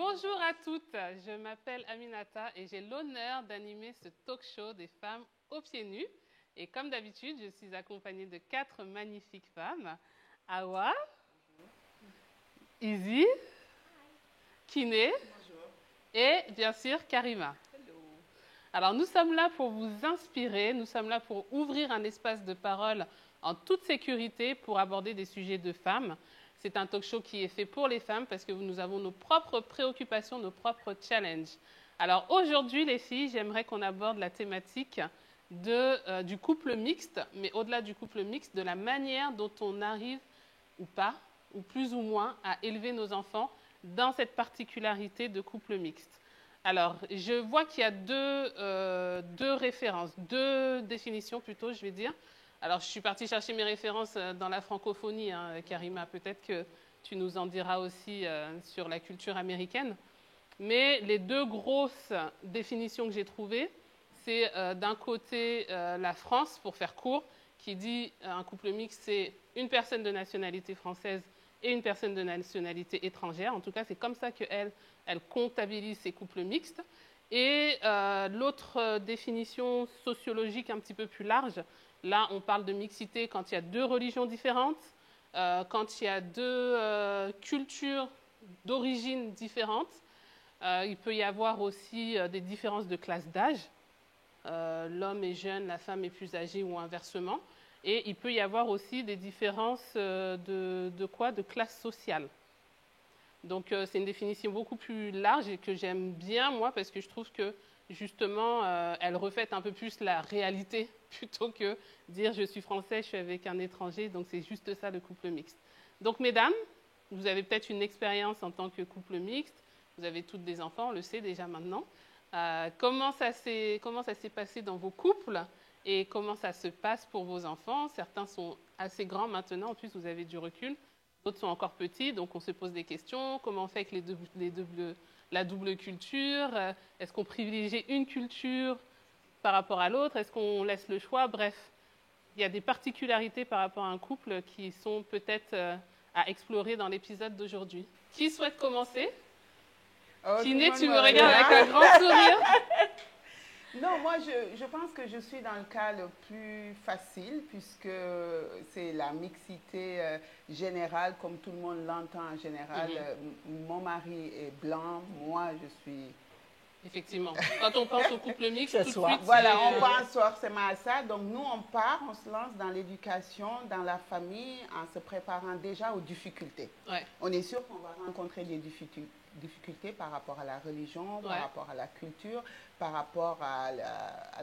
Bonjour à toutes, je m'appelle Aminata et j'ai l'honneur d'animer ce talk show des femmes aux pieds nus. Et comme d'habitude, je suis accompagnée de 4 magnifiques femmes. Awa, Izzy, Kiné et bien sûr Karima. Alors nous sommes là pour vous inspirer, nous sommes là pour ouvrir un espace de parole en toute sécurité pour aborder des sujets de femmes. C'est un talk show qui est fait pour les femmes parce que nous avons nos propres préoccupations, nos propres challenges. Alors aujourd'hui les filles, j'aimerais qu'on aborde la thématique du couple mixte, mais au-delà du couple mixte, de la manière dont on arrive ou pas, ou plus ou moins, à élever nos enfants dans cette particularité de couple mixte. Alors, je vois qu'il y a deux références, deux définitions plutôt, je vais dire. Alors, je suis partie chercher mes références dans la francophonie, hein, Karima, peut-être que tu nous en diras aussi sur la culture américaine. Mais les deux grosses définitions que j'ai trouvées, c'est d'un côté la France, pour faire court, qui dit un couple mixte, c'est une personne de nationalité française et une personne de nationalité étrangère. En tout cas, c'est comme ça qu'elle comptabilise ces couples mixtes. Et l'autre définition sociologique un petit peu plus large, là, on parle de mixité quand il y a deux religions différentes, quand il y a deux cultures d'origine différentes. Il peut y avoir aussi des différences de classe d'âge. L'homme est jeune, la femme est plus âgée ou inversement. Et il peut y avoir aussi des différences de classe sociale. Donc c'est une définition beaucoup plus large et que j'aime bien moi parce que je trouve que justement elle reflète un peu plus la réalité plutôt que dire je suis français, je suis avec un étranger, donc c'est juste ça le couple mixte. Donc mesdames, vous avez peut-être une expérience en tant que couple mixte, vous avez toutes des enfants, on le sait déjà maintenant. Comment ça s'est passé dans vos couples et comment ça se passe pour vos enfants? Certains sont assez grands maintenant, en plus vous avez du recul. D'autres sont encore petits, donc on se pose des questions. Comment on fait avec la double culture? Est-ce qu'on privilégie une culture par rapport à l'autre? Est-ce qu'on laisse le choix? Bref, il y a des particularités par rapport à un couple qui sont peut-être à explorer dans l'épisode d'aujourd'hui. Qui souhaite commencer? Kiné, tu me regardes avec un grand sourire. Non, moi, je pense que je suis dans le cas le plus facile puisque c'est la mixité générale, comme tout le monde l'entend en général. Mon mari est blanc, moi, je suis... Effectivement. Quand on pense au couple mixte, tout de suite... Voilà, on pense forcément à ça. Donc, nous, on se lance dans l'éducation, dans la famille, en se préparant déjà aux difficultés. Ouais. On est sûr qu'on va rencontrer des difficultés par rapport à la religion, par rapport à la culture, par rapport à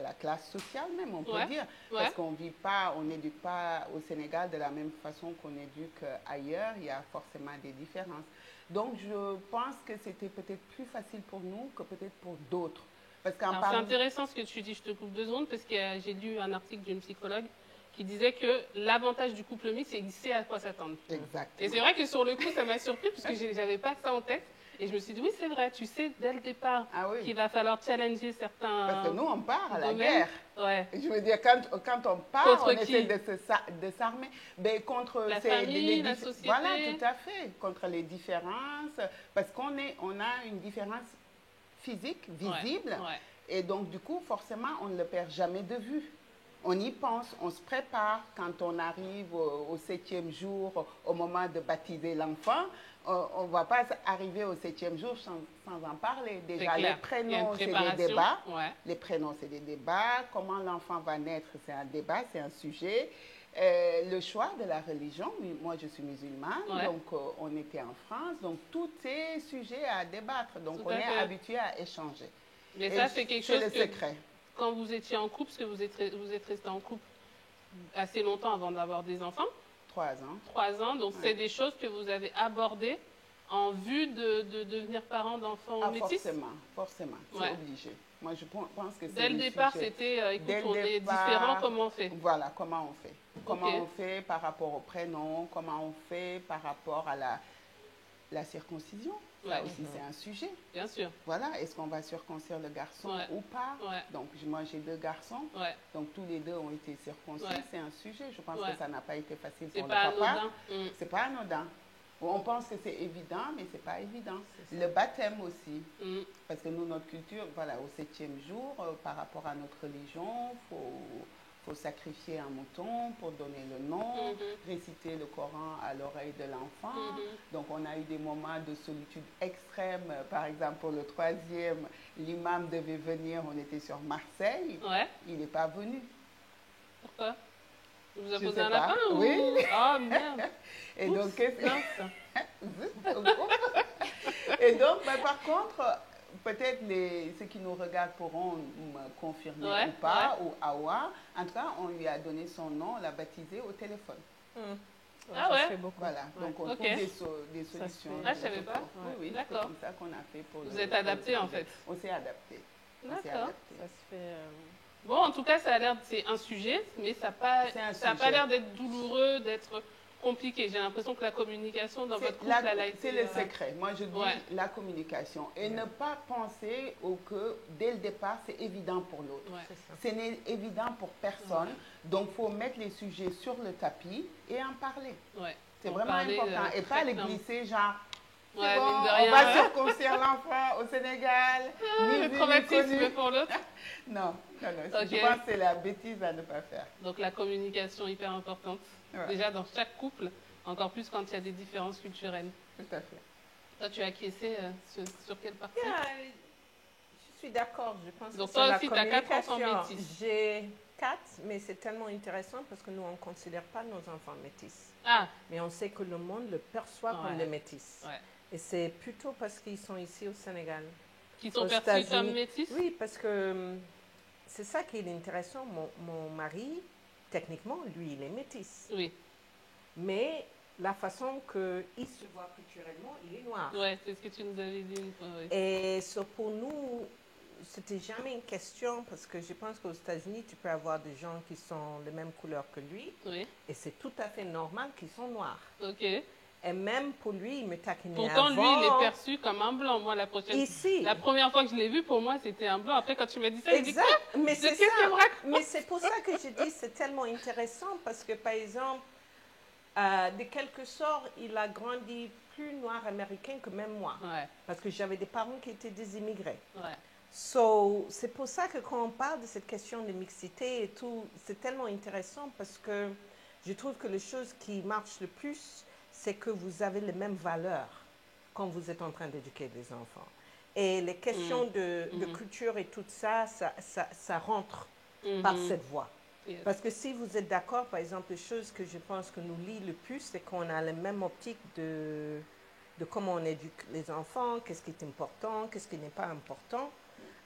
la classe sociale même, on peut dire. Parce qu'on vit pas, on n'éduque pas au Sénégal de la même façon qu'on éduque ailleurs. Il y a forcément des différences. Donc, je pense que c'était peut-être plus facile pour nous que peut-être pour d'autres. C'est intéressant ce que tu dis, je te coupe 2 secondes, parce que j'ai lu un article d'une psychologue qui disait que l'avantage du couple mixte, c'est qu'il sait à quoi s'attendre. Exactement. Et c'est vrai que sur le coup, ça m'a surpris, parce que je n'avais pas ça en tête. Et je me suis dit, oui, c'est vrai, tu sais dès le départ qu'il va falloir challenger certains. Parce que nous, on part à la guerre. Ouais. Je veux dire, quand on part, contre on essaie de s'armer. Mais contre la famille, la société. Voilà, tout à fait. Contre les différences. Parce qu'on a une différence physique, visible. Ouais. Et donc, du coup, forcément, on ne le perd jamais de vue. On y pense, on se prépare quand on arrive au 7e jour, au moment de baptiser l'enfant. On ne va pas arriver au 7e jour sans en parler. Déjà, les prénoms, c'est des débats. Ouais. Les prénoms, c'est des débats. Comment l'enfant va naître, c'est un débat, c'est un sujet. Le choix de la religion, moi je suis musulmane, donc on était en France, donc tout est sujet à débattre. Donc on est habitué à échanger. Mais ça, c'est quelque chose le secret. Quand vous étiez en couple, parce que vous êtes resté en couple assez longtemps avant d'avoir des enfants. 3 ans. 3 ans, donc c'est des choses que vous avez abordées en vue de devenir parent d'enfants métis? Forcément, c'est obligé. Moi, je pense que c'est dès le départ, c'était, écoute, on est différents, comment on fait? Voilà, comment on fait. Comment on fait par rapport au prénom, comment on fait par rapport à la circoncision. Ça aussi, c'est un sujet. Bien sûr. Voilà, est-ce qu'on va circoncire le garçon ou pas? Donc, moi, j'ai 2 garçons. Donc, tous les 2 ont été circoncis. C'est un sujet. Je pense que ça n'a pas été facile pour le papa. Anodin. C'est pas anodin. On pense que c'est évident, mais ce n'est pas évident. Le baptême aussi. Parce que nous, notre culture, voilà, au 7e jour, par rapport à notre religion, faut sacrifier un mouton pour donner le nom, réciter le Coran à l'oreille de l'enfant. Donc, on a eu des moments de solitude extrême. Par exemple, pour le 3e, l'imam devait venir, on était sur Marseille. Ouais. Il n'est pas venu. Pourquoi? Vous avez posé un lapin ou... Oui. Oh merde. Et donc, et donc, par contre, peut-être ceux qui nous regardent pourront me confirmer ou pas, ou Awa. En tout cas, on lui a donné son nom, on l'a baptisé au téléphone. Ah ouais. Voilà, donc on trouve des solutions. Ah, je savais pas. Oui, c'est comme ça qu'on a fait pour. Vous êtes adapté en fait. On s'est adapté. D'accord. Ça se fait. Bon, en tout cas, ça a l'air, c'est un sujet, mais ça n'a pas l'air d'être douloureux, d'être compliqué. J'ai l'impression que la communication dans votre couple, elle a été... C'est le secret. Moi, je dis la communication. Et ne pas penser que dès le départ, c'est évident pour l'autre. Ce n'est évident pour personne. Donc, il faut mettre les sujets sur le tapis et en parler. C'est vraiment important. Et pas les glisser, genre... Bon, on va circoncire l'enfant au Sénégal. Le traumatisme pour l'autre. Non. Je pense que c'est la bêtise à ne pas faire. Donc la communication hyper importante. Déjà dans chaque couple, encore plus quand il y a des différences culturelles. Tout à fait. Toi, tu as acquiescé sur quelle partie? Je suis d'accord. Je pense donc que toi aussi, tu as 4 enfants métis. J'ai 4, mais c'est tellement intéressant parce que nous, on ne considère pas nos enfants métis. Ah. Mais on sait que le monde le perçoit comme des métis. Et c'est plutôt parce qu'ils sont ici au Sénégal. Qui sont perçus comme métis? Oui, parce que c'est ça qui est intéressant. Mon mari, techniquement, lui, il est métis. Oui. Mais la façon qu'il se voit culturellement, il est noir. Oui, c'est ce que tu nous avais dit une fois. Oui. Et pour nous, c'était jamais une question parce que je pense qu'aux États-Unis, tu peux avoir des gens qui sont de même couleur que lui. Oui. Et c'est tout à fait normal qu'ils sont noirs. Ok. Et même pour lui, il me taquinait Pourtant, avant. lui, il est perçu comme un blanc. Moi, la première fois que je l'ai vu, pour moi, c'était un blanc. Après, quand tu m'as dit ça, exact. Je dis quoi? Mais c'est ça. Mais c'est pour ça que je dis c'est tellement intéressant parce que, par exemple, de quelque sorte, il a grandi plus noir américain que même moi. Parce que j'avais des parents qui étaient des immigrés. C'est pour ça que quand on parle de cette question de mixité et tout, c'est tellement intéressant parce que je trouve que les choses qui marchent le plus, c'est que vous avez les mêmes valeurs quand vous êtes en train d'éduquer les enfants. Et les questions de culture et tout ça, ça rentre par cette voie. Parce que si vous êtes d'accord, par exemple, les choses que je pense que nous lient le plus, c'est qu'on a la même optique de comment on éduque les enfants, qu'est-ce qui est important, qu'est-ce qui n'est pas important.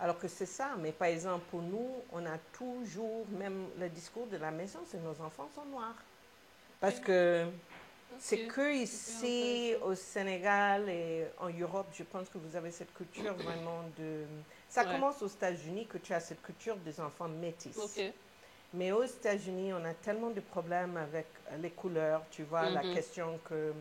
Alors que c'est ça. Mais par exemple, pour nous, on a toujours, même le discours de la maison, c'est nos enfants sont noirs. Parce que... c'est que ici, au Sénégal et en Europe, je pense que vous avez cette culture vraiment de... Ça commence aux États-Unis que tu as cette culture des enfants métis. Mais aux États-Unis, on a tellement de problèmes avec les couleurs. Tu vois, la question que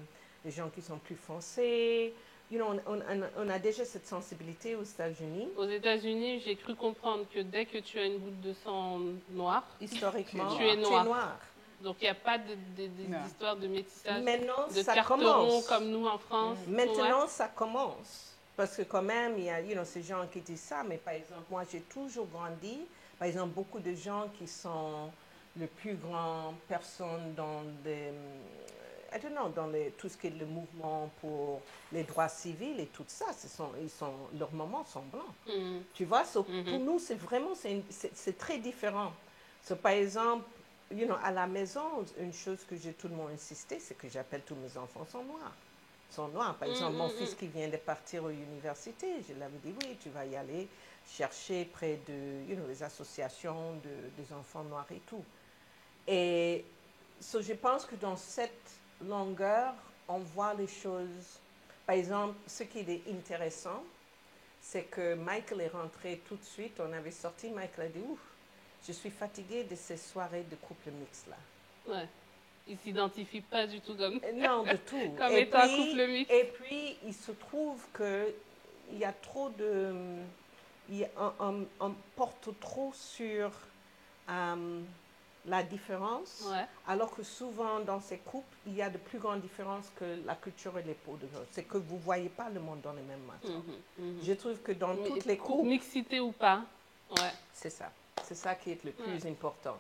les gens qui sont plus foncés... on a déjà cette sensibilité aux États-Unis. Aux États-Unis, j'ai cru comprendre que dès que tu as une goutte de sang noir, historiquement, tu es noir. Donc, il n'y a pas d'histoire de métissage, de carteron comme nous en France. Maintenant, ça commence. Parce que quand même, il y a ces gens qui disent ça. Mais par exemple, moi, j'ai toujours grandi. Par exemple, beaucoup de gens qui sont les plus grandes personnes dans tout ce qui est le mouvement pour les droits civils et tout ça, leurs moments sont blancs. Tu vois, pour nous, c'est vraiment, c'est très différent. Par exemple, à la maison, une chose que j'ai tout le monde insisté, c'est que j'appelle tous mes enfants sont noirs. Par exemple, mon fils qui vient de partir à l'université, je l'avais dit, oui, tu vas y aller chercher près de, les associations des enfants noirs et tout. Et je pense que dans cette longueur, on voit les choses. Par exemple, ce qui est intéressant, c'est que Michael est rentré tout de suite. On avait sorti, Michael a dit, ouf, je suis fatiguée de ces soirées de couple mixte là. Ouais. Il ne s'identifie pas du tout comme... Non, du tout. Comme étant un couple mixte. Et puis, il se trouve qu'il y a trop de... On porte trop sur la différence, alors que souvent dans ces couples, il y a de plus grandes différences que la culture et les peaux de l'autre. C'est que vous ne voyez pas le monde dans les mêmes matins. Je trouve que dans toutes les couples... Mixité ou pas, c'est ça. C'est ça qui est le plus important.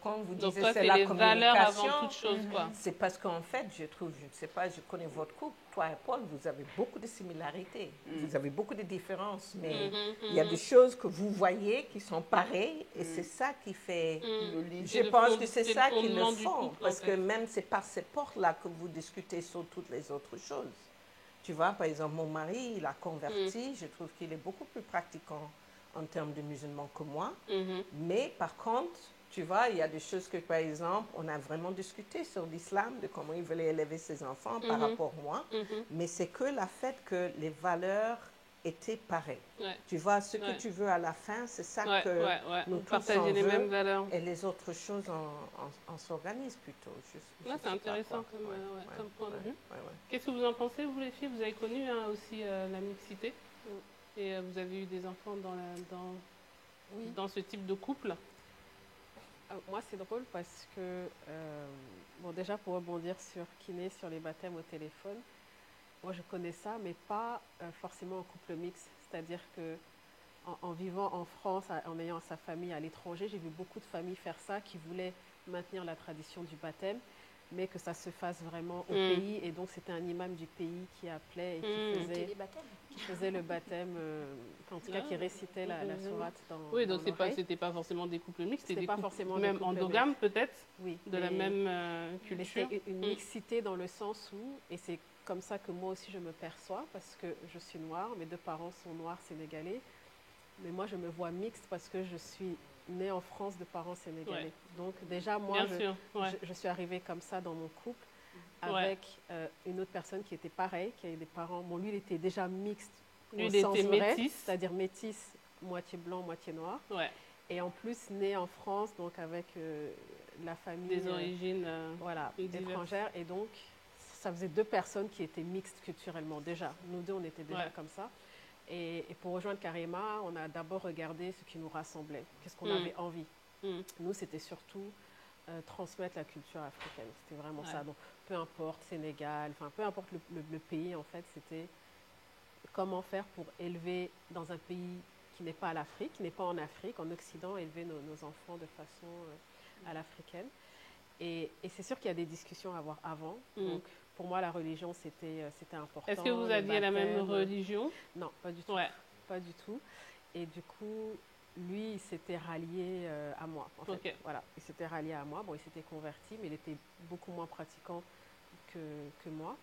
Quand vous donc disiez toi, c'est la les valeurs communication, avant toute chose, quoi. C'est parce qu'en fait, je trouve, je ne sais pas, je connais votre couple, toi et Paul, vous avez beaucoup de similarités, vous avez beaucoup de différences, mais il y a des choses que vous voyez qui sont pareilles et c'est ça qui fait, je pense que c'est ça qui le font, parce que même c'est par ces portes-là que vous discutez sur toutes les autres choses. Tu vois, par exemple, mon mari, il a converti, je trouve qu'il est beaucoup plus pratiquant en termes de musulmans que moi, mais par contre, tu vois, il y a des choses que, par exemple, on a vraiment discuté sur l'islam, de comment il voulait élever ses enfants par rapport à moi, mais c'est que le fait que les valeurs étaient pareilles. Tu vois, ce que tu veux à la fin, c'est ça que nous partageons les mêmes valeurs. Et les autres choses, on s'organise plutôt. C'est intéressant comme point de vue. Qu'est-ce que vous en pensez, vous les filles? Vous avez connu aussi la mixité et vous avez eu des enfants dans ce type de couple? Moi, c'est drôle parce que, bon, déjà pour rebondir sur Kiné, sur les baptêmes au téléphone, moi je connais ça, mais pas forcément en couple mixte. C'est-à-dire que en vivant en France, en ayant sa famille à l'étranger, j'ai vu beaucoup de familles faire ça, qui voulaient maintenir la tradition du baptême, mais que ça se fasse vraiment au pays. Et donc, c'était un imam du pays qui appelait et qui faisait le baptême, en tout cas qui récitait la sourate dans oui, donc c'était pas forcément des couples mixtes, c'était des pas couples forcément même endogames peut-être, de la même culture. C'était une mixité dans le sens où, et c'est comme ça que moi aussi je me perçois, parce que je suis noire, mes deux parents sont noirs sénégalais, mais moi je me vois mixte parce que je suis née en France de parents sénégalais. Donc déjà, moi, je suis arrivée comme ça dans mon couple avec une autre personne qui était pareille, qui avait des parents... Bon, lui, il était déjà mixte lui, il était métis. C'est-à-dire métis, moitié blanc, moitié noir. Et en plus, né en France, donc avec la famille... Des origines étrangères. Et donc, ça faisait deux personnes qui étaient mixtes culturellement déjà. Nous deux, on était déjà comme ça. Et pour rejoindre Karima, on a d'abord regardé ce qui nous rassemblait, qu'est-ce qu'on avait envie. Nous, c'était surtout transmettre la culture africaine, c'était vraiment ça. Donc, peu importe, Sénégal, enfin, peu importe le pays, en fait, c'était comment faire pour élever dans un pays qui n'est pas l'Afrique, qui n'est pas en Afrique, en Occident, élever nos enfants de façon à l'africaine. Et c'est sûr qu'il y a des discussions à avoir avant. Donc, pour moi, la religion, c'était important. Est-ce que vous aviez la même religion? Non, pas du tout. Pas du tout. Et du coup, lui, il s'était rallié à moi. En fait. Voilà, il s'était rallié à moi. Bon, il s'était converti, mais il était beaucoup moins pratiquant que moi.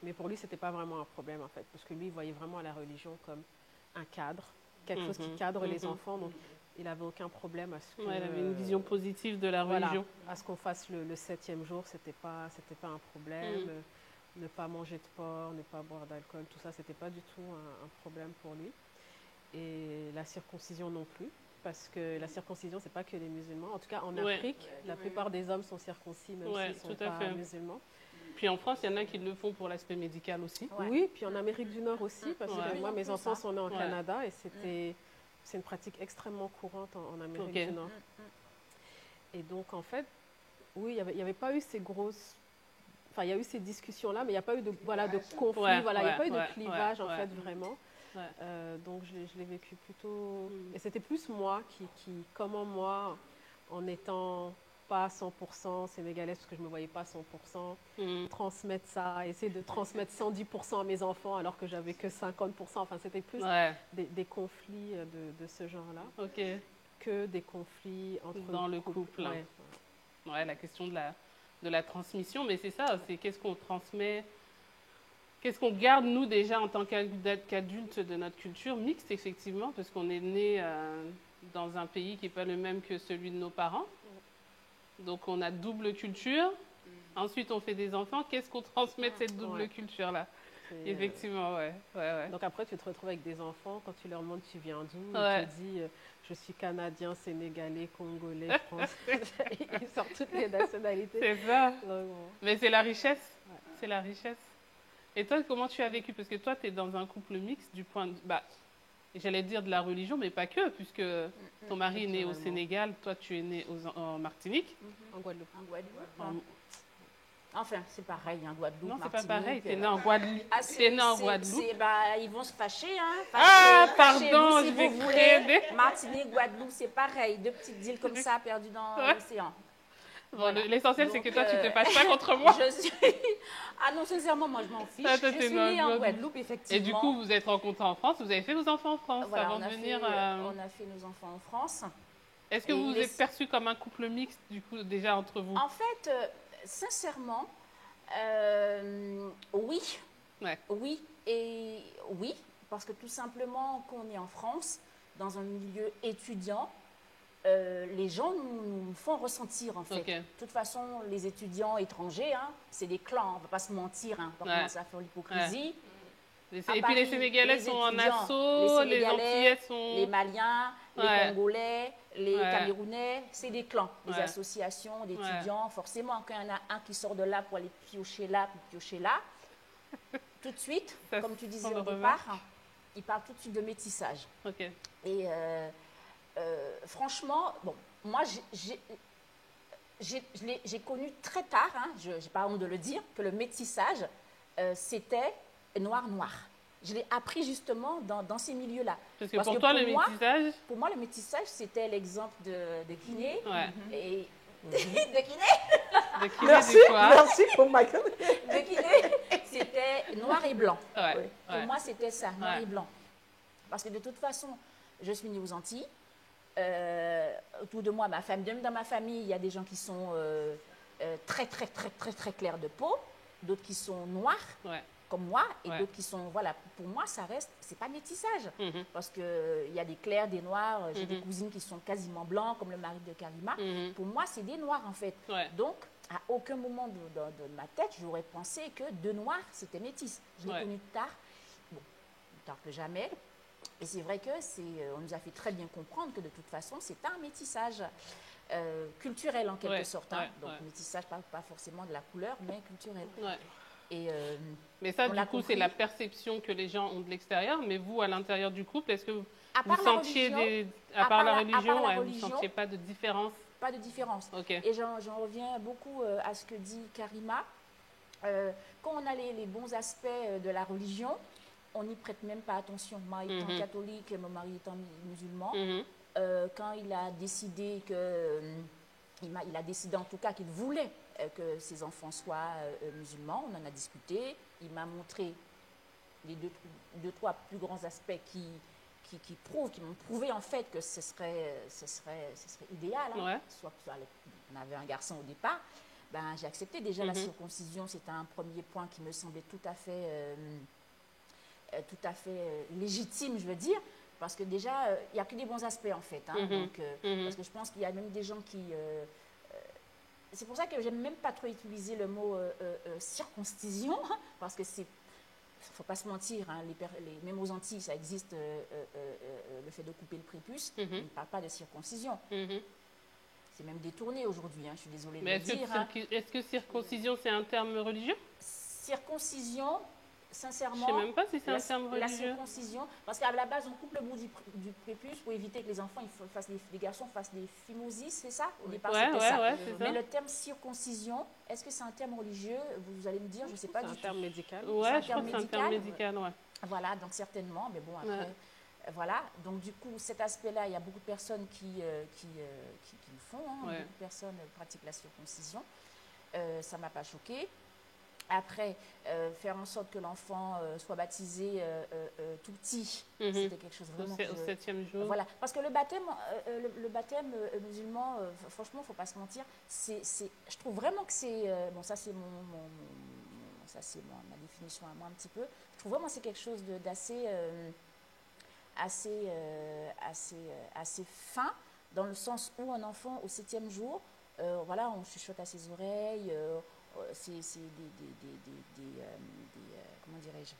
Mais pour lui, ce n'était pas vraiment un problème, en fait, parce que lui, il voyait vraiment la religion comme un cadre, quelque chose qui cadre les enfants. Donc, il n'avait aucun problème à ce que... il avait une vision positive de la religion. À ce qu'on fasse le 7e jour, c'était pas un problème. Ne pas manger de porc, ne pas boire d'alcool, tout ça, c'était pas du tout un problème pour lui. Et la circoncision non plus, parce que la circoncision, c'est pas que les musulmans. En tout cas, en Afrique, la plupart des hommes sont circoncis, même s'ils ne sont pas musulmans. Puis en France, il y en a qui le font pour l'aspect médical aussi. Oui, puis en Amérique du Nord aussi, parce que moi, mes enfants sont nés en Canada et c'est une pratique extrêmement courante en Amérique du Nord. Et donc, en fait, oui, il n'y avait pas eu ces grosses... Enfin, il y a eu ces discussions-là, mais il n'y a pas eu de conflit, il n'y a pas eu de clivage, en fait, vraiment. Donc, je l'ai vécu plutôt... Et c'était plus moi comment moi, en étant pas à 100% sénégalaise, parce que je ne me voyais pas à 100%, transmettre ça, essayer de transmettre 110% à mes enfants, alors que j'avais que 50%. Enfin, c'était plus des conflits de ce genre-là que des conflits dans le couple. La question de la transmission, mais c'est ça, c'est qu'est-ce qu'on transmet, qu'est-ce qu'on garde nous déjà en tant qu'adultes de notre culture mixte, effectivement, parce qu'on est né dans un pays qui n'est pas le même que celui de nos parents. Donc on a double culture, ensuite on fait des enfants, qu'est-ce qu'on transmet de cette double culture-là? Effectivement, Donc après, tu te retrouves avec des enfants, quand tu leur demandes tu viens d'où, ils te disent je suis canadien, sénégalais, congolais, français. Ils sortent toutes les nationalités. C'est ça. Mais c'est la richesse. C'est la richesse. Et toi, comment tu as vécu? Parce que toi, tu es dans un couple mixte du point de... j'allais dire de la religion, mais pas que, puisque ton mari est né au Sénégal, toi tu es né en Martinique. En Guadeloupe. En Guadeloupe. Enfin, c'est pareil, en Guadeloupe. Non, c'est pas pareil, t'es né en Guadeloupe. Ils vont se fâcher, hein. Pardon, si vous voulez, Martinique, Guadeloupe, c'est pareil. 2 petites îles comme ça, perdues dans l'océan. Bon, voilà. L'essentiel, c'est que toi, tu te fâches pas contre moi. Ah non, sincèrement, moi, je m'en fiche. Je suis née en Guadeloupe, effectivement. Et du coup, vous êtes rencontrés en France, vous avez fait vos enfants en France avant de venir... On a fait nos enfants en France. Est-ce que vous vous êtes perçus comme un couple mixte, du coup, déjà entre vous? En fait, sincèrement, oui. Ouais. Oui et oui, parce que tout simplement, quand on est en France, dans un milieu étudiant, les gens nous font ressentir, en fait. Okay. De toute façon, les étudiants étrangers, hein, c'est des clans, on ne va pas se mentir, hein, on va commencer à faire l'hypocrisie. Et puis les Sénégalais sont en assaut, les Antillais sont... Les Maliens, les Congolais, les Camerounais, c'est des clans, des associations d'étudiants. Forcément, quand il y en a un qui sort de là pour aller piocher là, tout de suite, comme tu disais au départ, il parle tout de suite de métissage. Okay. Et franchement, bon, moi, j'ai connu très tard, hein, je n'ai pas honte de le dire, que le métissage, c'était noir-noir. Je l'ai appris justement dans ces milieux-là. Parce que pour toi, le métissage... Pour moi, le métissage, c'était l'exemple de Guinée. Et de Guinée, merci pour Michael. De Guinée, c'était noir et blanc. Pour moi, c'était ça, noir et blanc. Parce que de toute façon, je suis née aux Antilles. Autour de moi, même dans ma famille, il y a des gens qui sont très clairs de peau, d'autres qui sont noirs, comme moi, et d'autres qui sont, voilà, pour moi, ça reste, c'est pas métissage, parce qu'il y a des clairs, des noirs, j'ai des cousines qui sont quasiment blancs, comme le mari de Karima, pour moi, c'est des noirs, en fait. Donc, à aucun moment de ma tête, j'aurais pensé que deux noirs, c'était métis. Je l'ai connu tard, bon, tard que jamais. Et c'est vrai que on nous a fait très bien comprendre que de toute façon, c'est un métissage culturel en quelque sorte. Donc, métissage, pas forcément de la couleur, mais culturel. Et, mais ça, du coup, c'est la perception que les gens ont de l'extérieur. Mais vous, à l'intérieur du couple, est-ce que vous sentiez à part la religion, vous ne sentiez pas de différence? Pas de différence. Et j'en reviens beaucoup à ce que dit Karima. Quand on a les bons aspects de la religion, on n'y prête même pas attention. Moi étant catholique, mon mari étant musulman, quand il a décidé il a décidé en tout cas qu'il voulait que ses enfants soient musulmans, on en a discuté. Il m'a montré les deux, trois plus grands aspects qui m'ont prouvé en fait que ce serait idéal. Hein. Soit on avait un garçon au départ, j'ai accepté déjà la circoncision. C'était un premier point qui me semblait tout à fait légitime, je veux dire, parce que déjà, il n'y a que des bons aspects en fait. Hein, donc, parce que je pense qu'il y a même des gens qui... c'est pour ça que j'aime même pas trop utiliser le mot circoncision, parce que c'est... Il ne faut pas se mentir, hein, même aux Antilles, ça existe, le fait de couper le prépuce, on ne parle pas de circoncision. C'est même détourné aujourd'hui, hein, je suis désolée de le dire. Est-ce que circoncision, c'est un terme religieux? Circoncision, sincèrement... Je ne sais même pas si c'est un terme religieux. La circoncision, parce qu'à la base, on coupe le bout du prépuce pour éviter que les enfants, les garçons fassent des phimosis, c'est ça? Au départ, c'était ça. Mais le terme circoncision, est-ce que c'est un terme religieux? Vous allez me dire, je ne sais pas du tout. C'est un terme médical. Oui, je crois que c'est un terme médical, ouais. Voilà, donc certainement, mais bon, après... Voilà, donc du coup, cet aspect-là, il y a beaucoup de personnes qui le font, hein. Beaucoup de personnes pratiquent la circoncision. Ça ne m'a pas choquée. Après, faire en sorte que l'enfant soit baptisé tout petit, c'était quelque chose vraiment... Au 7e jour. Voilà, parce que le baptême musulman, franchement, il ne faut pas se mentir, je trouve vraiment que c'est... bon, ça c'est ma définition à moi un petit peu. Je trouve vraiment que c'est quelque chose d'assez... assez fin, dans le sens où un enfant au 7e jour, voilà, on chuchote à ses oreilles, c'est comment dirais-je,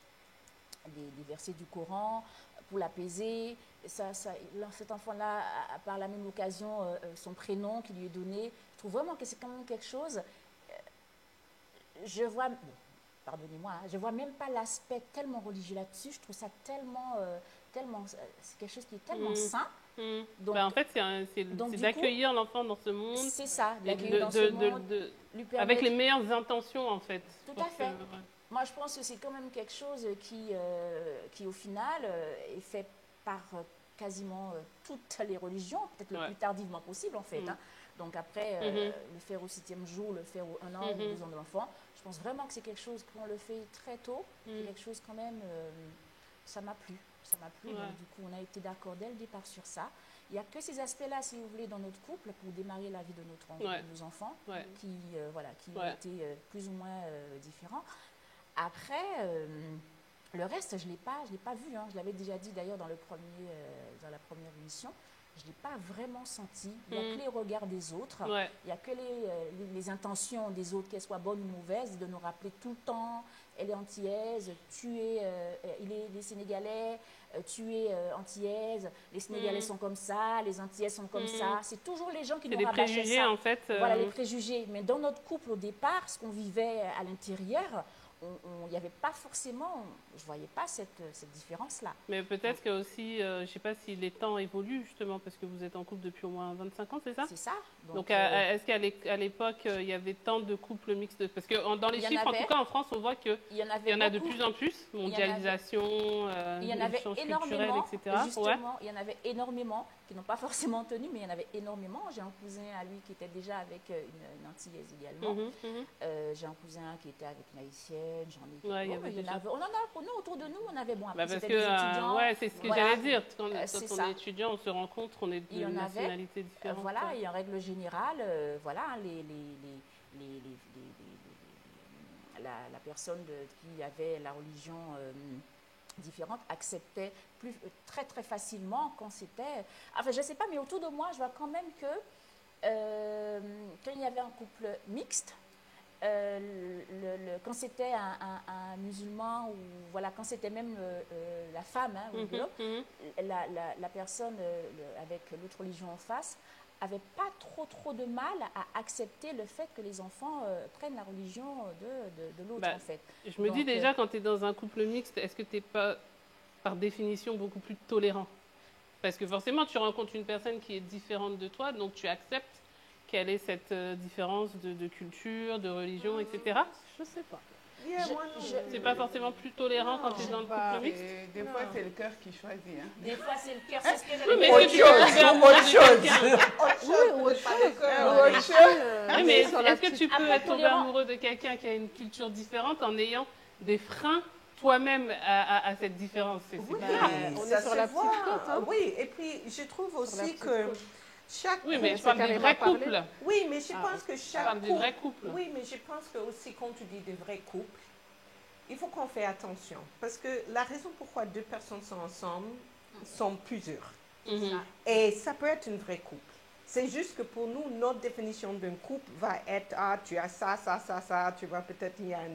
des versets du Coran pour l'apaiser. Cet enfant-là a par la même occasion son prénom qui lui est donné. Je trouve vraiment que c'est quand même quelque chose. Je vois... Bon, pardonnez-moi, hein, je vois même pas l'aspect tellement religieux là-dessus. Je trouve ça tellement, c'est quelque chose qui est tellement sain. Donc, en fait, c'est d'accueillir l'enfant dans ce monde. C'est ça, d'accueillir dans ce monde. Lui permettre... Avec les meilleures intentions, en fait. Tout à fait. Moi, je pense que c'est quand même quelque chose qui au final, est fait par quasiment toutes les religions, peut-être le plus tardivement possible, en fait. Hein. Donc après, le faire au 7e jour, le faire au 1 an ou 2 ans de l'enfant, je pense vraiment que c'est quelque chose qu'on le fait très tôt. C'est quelque chose quand même, ça m'a plu. Ça m'a plu, donc du coup, on a été d'accord dès le départ sur ça. Il n'y a que ces aspects-là, si vous voulez, dans notre couple, pour démarrer la vie de nos enfants, qui ont été plus ou moins différents. Après, le reste, je l'ai pas vu. Hein. Je l'avais déjà dit d'ailleurs dans la première émission. Je ne l'ai pas vraiment senti. Il n'y a que les regards des autres. Il n'y a que les intentions des autres, qu'elles soient bonnes ou mauvaises, de nous rappeler tout le temps, elle est antillaise, il est Sénégalais, tu es antillaise, les Sénégalais sont comme ça, les Antillaises sont comme ça. C'est toujours les gens qui nous rabâchaient ça. C'est des préjugés, en fait. Voilà, les préjugés. Mais dans notre couple, au départ, ce qu'on vivait à l'intérieur, il n'y avait pas forcément, je ne voyais pas cette différence-là. Mais peut-être que aussi, je ne sais pas si les temps évoluent justement, parce que vous êtes en couple depuis au moins 25 ans, c'est ça? C'est ça. Donc est-ce qu'à l'époque, il y avait tant de couples mixtes? Parce que dans les chiffres, en tout cas en France, on voit qu'il y en a de plus en plus, mondialisation, il y en avait énormément, etc. Justement, il y en avait énormément, qui n'ont pas forcément tenu, mais il y en avait énormément. J'ai un cousin à lui qui était déjà avec une Antillaise également. J'ai un cousin qui était avec une Haïtienne, j'en ai... nous, autour de nous, on avait bon. Après, parce que, c'est ce que j'allais dire. Quand on est étudiant, on se rencontre, on est de nationalités différentes. Voilà, et en règle générale, la personne qui avait la religion différente acceptait très très facilement quand c'était... Enfin, je ne sais pas, mais autour de moi, je vois quand même que quand il y avait un couple mixte, quand c'était un musulman, ou voilà, quand c'était même la femme, la personne avec l'autre religion en face, n'avait pas trop de mal à accepter le fait que les enfants prennent la religion de l'autre, en fait. Je me dis déjà, quand tu es dans un couple mixte, est-ce que tu n'es pas, par définition, beaucoup plus tolérant? Parce que forcément, tu rencontres une personne qui est différente de toi, donc tu acceptes qu'elle ait cette différence de culture, de religion, etc. Je ne sais pas. C'est pas forcément plus tolérant quand tu es dans le couple mixte? Des fois, c'est le cœur qui choisit. Hein. Des fois, c'est le cœur, c'est ce que mais est-ce que tu peux tomber amoureux de quelqu'un qui a une culture différente en ayant des freins toi-même à cette différence? Oui, on est sur la petite côte. Oui, et puis je trouve aussi que oui, mais je parle des vrais couples. Oui, mais je pense que chaque couple... Oui, mais je pense que aussi, quand tu dis des vrais couples, il faut qu'on fasse attention. Parce que la raison pourquoi 2 personnes sont ensemble sont plusieurs. Et ça peut être une vraie couple. C'est juste que pour nous, notre définition d'un couple va être, tu as ça, tu vois, peut-être il y a un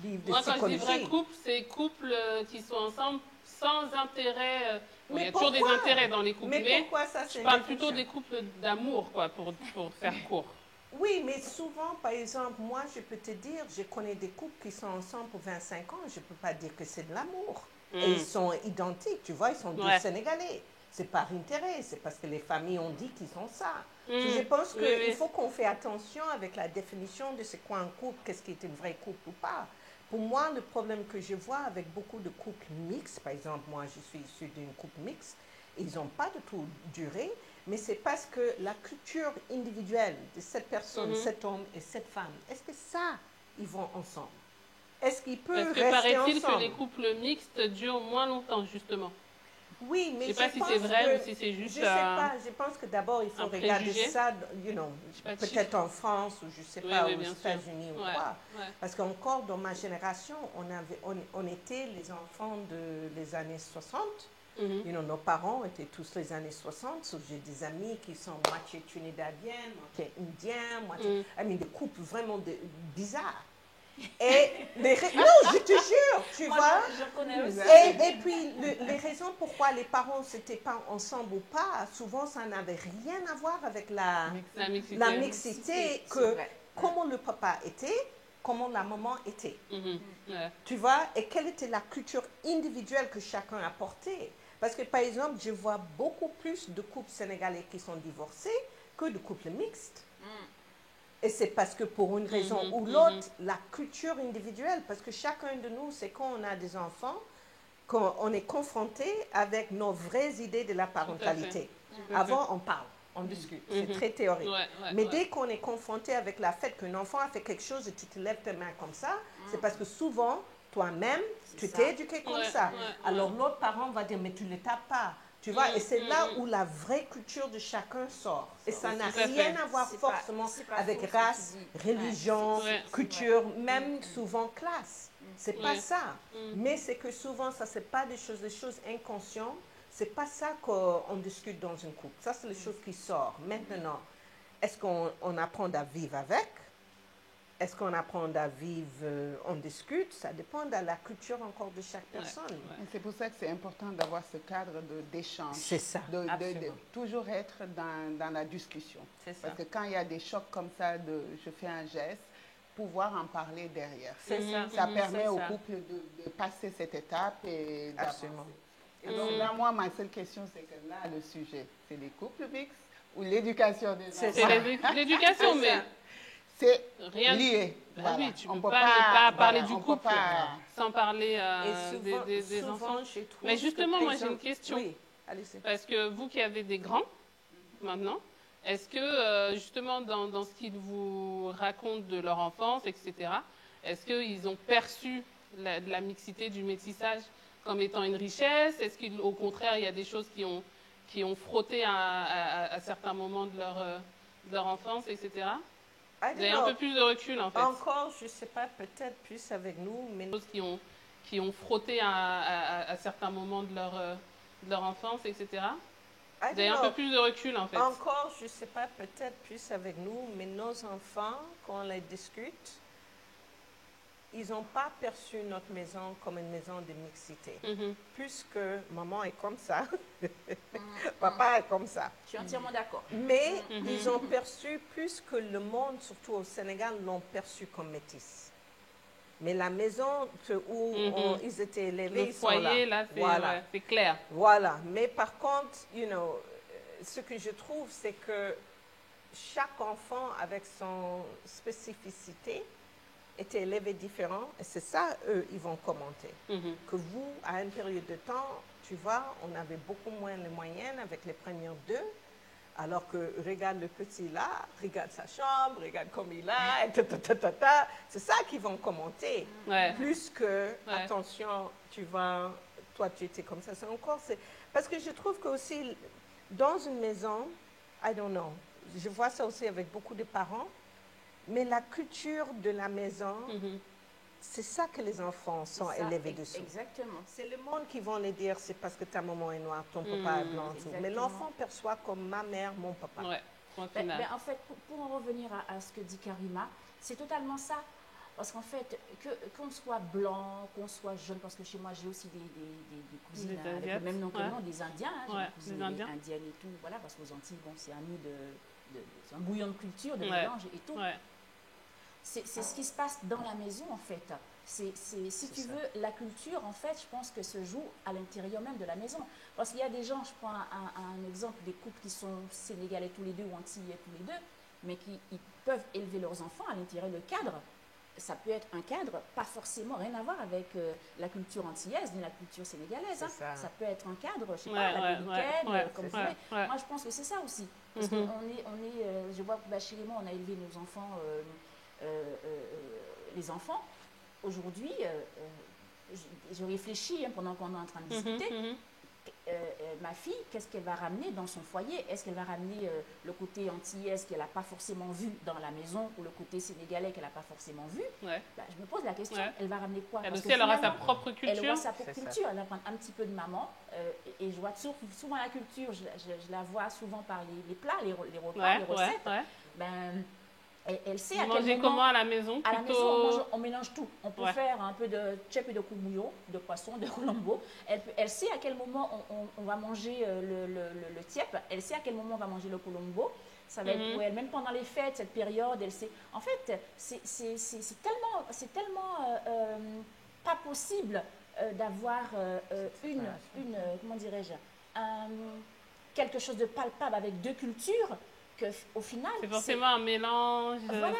livre de psychologie. Moi, quand je dis vrai couple, c'est couples qui sont ensemble sans intérêt. Il y a toujours des intérêts dans les couples, mais je parle plutôt des couples d'amour, quoi, pour faire court. Oui, mais souvent, par exemple, moi, je peux te dire, je connais des couples qui sont ensemble pour 25 ans, je ne peux pas dire que c'est de l'amour. Et ils sont identiques, tu vois, ils sont deux Sénégalais. C'est par intérêt, c'est parce que les familles ont dit qu'ils sont ça. Je pense qu'il faut qu'on fasse attention avec la définition de c'est quoi un couple, qu'est-ce qui est un vrai couple ou pas. Pour moi, le problème que je vois avec beaucoup de couples mixtes, par exemple, moi je suis issue d'un couple mixte, ils n'ont pas de tout duré, mais c'est parce que la culture individuelle de cette personne, cet homme et cette femme, est-ce que ça, ils vont ensemble? Est-ce qu'ils peuvent rester ensemble? Parce que paraît-il que les couples mixtes durent moins longtemps, justement. Oui, mais je ne sais pas si c'est vrai ou si c'est juste... Je ne sais pas, je pense que d'abord il faut regarder ça, peut-être en France ou je ne sais pas, aux États-Unis ou quoi. Parce qu'encore dans ma génération, on était les enfants des années 60. Nos parents étaient tous les années 60. J'ai des amis qui sont moitié trinidadiennes, moitié indiens, des couples vraiment bizarres. Et non, je te jure, tu vois. Je connais aussi. Et puis, les raisons pourquoi les parents n'étaient pas ensemble ou pas, souvent, ça n'avait rien à voir avec la mixité. Comment le papa était, comment la maman était. Tu vois, et quelle était la culture individuelle que chacun apportait. Parce que, par exemple, je vois beaucoup plus de couples sénégalais qui sont divorcés que de couples mixtes. Et c'est parce que pour une raison ou l'autre, la culture individuelle, parce que chacun de nous, c'est quand on a des enfants, qu'on est confronté avec nos vraies idées de la parentalité. Avant, on parle, on discute, c'est très théorique. Mais dès qu'on est confronté avec la fait qu'un enfant a fait quelque chose et tu te lèves tes mains comme ça, c'est parce que souvent, toi-même, tu t'es éduqué comme ça. Alors l'autre parent va dire, mais tu ne le tapes pas. Tu vois, et c'est là où la vraie culture de chacun sort. Et ça n'a rien à voir forcément avec race, religion, culture, même souvent classe. C'est pas ça. Mais c'est que souvent, ça, c'est pas des choses inconscientes. C'est pas ça qu'on discute dans une couple. Ça, c'est les choses qui sortent. Maintenant, est-ce qu'on apprend à vivre avec? Est-ce qu'on apprend à vivre, on discute? Ça dépend de la culture encore de chaque personne. C'est pour ça que c'est important d'avoir ce cadre d'échange. C'est ça, de toujours être dans la discussion. Parce que quand il y a des chocs comme ça, je fais un geste, pouvoir en parler derrière. Ça permet au couple de passer cette étape et d'avancer. Et donc là, moi, ma seule question, c'est que là, le sujet, c'est les couples mixtes ou l'éducation des enfants? C'est l'éducation, mais... C'est lié. Voilà. Oui, tu ne peux pas parler du couple sans parler des enfants. Mais justement, moi, j'ai une question. Oui, parce que vous qui avez des grands, maintenant, est-ce que, justement, dans ce qu'ils vous racontent de leur enfance, etc., est-ce qu'ils ont perçu la mixité du métissage comme étant une richesse? Est-ce qu'au contraire, il y a des choses qui ont frotté à certains moments de leur enfance, etc.? Vous avez un peu plus de recul, en fait. Encore, je ne sais pas, peut-être plus avec nous, mais... Des choses qui ont frotté à certains moments de leur enfance, etc. Vous avez un peu plus de recul, en fait. Encore, je ne sais pas, peut-être plus avec nous, mais nos enfants, quand on les discute, ils n'ont pas perçu notre maison comme une maison de mixité. Puisque maman est comme ça, papa est comme ça. Je suis entièrement d'accord. Mais ils ont perçu plus que le monde, surtout au Sénégal, l'ont perçu comme métis. Mais la maison où ils étaient élevés, le foyer, là, c'est clair. Voilà. Mais par contre, ce que je trouve, c'est que chaque enfant, avec son spécificité, était élevé différent, et c'est ça, eux, ils vont commenter. Que vous, à une période de temps, tu vois, on avait beaucoup moins les moyens avec les premières deux, alors que regarde le petit là, regarde sa chambre, regarde comme il a, et c'est ça qu'ils vont commenter. Plus que, attention, tu vois, toi tu étais comme ça, c'est encore... Parce que je trouve que aussi, dans une maison, I don't know, je vois ça aussi avec beaucoup de parents, mais la culture de la maison, c'est ça que les enfants sont élevés dessus. Exactement. C'est le monde qui vont les dire, c'est parce que ta maman est noire, ton papa est blanc. Mais l'enfant perçoit comme ma mère, mon papa. En fait, pour en revenir à ce que dit Karima, c'est totalement ça. Parce qu'en fait, qu'on soit blanc, qu'on soit jeune, parce que chez moi, j'ai aussi des cousines avec le même nom que moi, des Indiens. J'ai des cousines indiennes et tout. Voilà, parce qu'aux Antilles, bon, c'est un nid c'est un bouillon de culture, de mélange et tout. C'est ce qui se passe dans la maison, en fait. Si tu veux, la culture, en fait, je pense que se joue à l'intérieur même de la maison. Parce qu'il y a des gens, je prends un exemple, des couples qui sont sénégalais tous les deux ou antillais tous les deux, mais qui peuvent élever leurs enfants à l'intérieur de cadre. Ça peut être un cadre, pas forcément rien à voir avec la culture antillaise ni la culture sénégalaise. Ça peut être un cadre, je sais pas, la dominicaine, comme vous voulez. Moi, je pense que c'est ça aussi. Parce qu'on est, je vois que chez moi, on a élevé nos enfants, les enfants. Aujourd'hui, je réfléchis pendant qu'on est en train de discuter. Ma fille, qu'est-ce qu'elle va ramener dans son foyer? Est-ce qu'elle va ramener le côté antillais qu'elle n'a pas forcément vu dans la maison ou le côté sénégalais qu'elle n'a pas forcément vu? Je me pose la question, elle va ramener quoi? Elle aussi, elle aura sa propre culture. Elle aura sa propre culture, elle va prendre un petit peu de maman. Et je vois souvent la culture, je la vois souvent par les plats, les repas, les recettes. Elle sait à quel moment... comment à la maison? À la maison, on mélange tout. On peut faire un peu de tchèp et de koumouyo, de poisson, de colombo. Elle sait à quel moment on va manger le tchèp. Elle sait à quel moment on va manger le colombo. Ça va être pour elle. Même pendant les fêtes, cette période, elle sait. En fait, c'est tellement pas possible d'avoir comment dirais-je, quelque chose de palpable avec deux cultures qu'au final... C'est forcément un mélange. Voilà,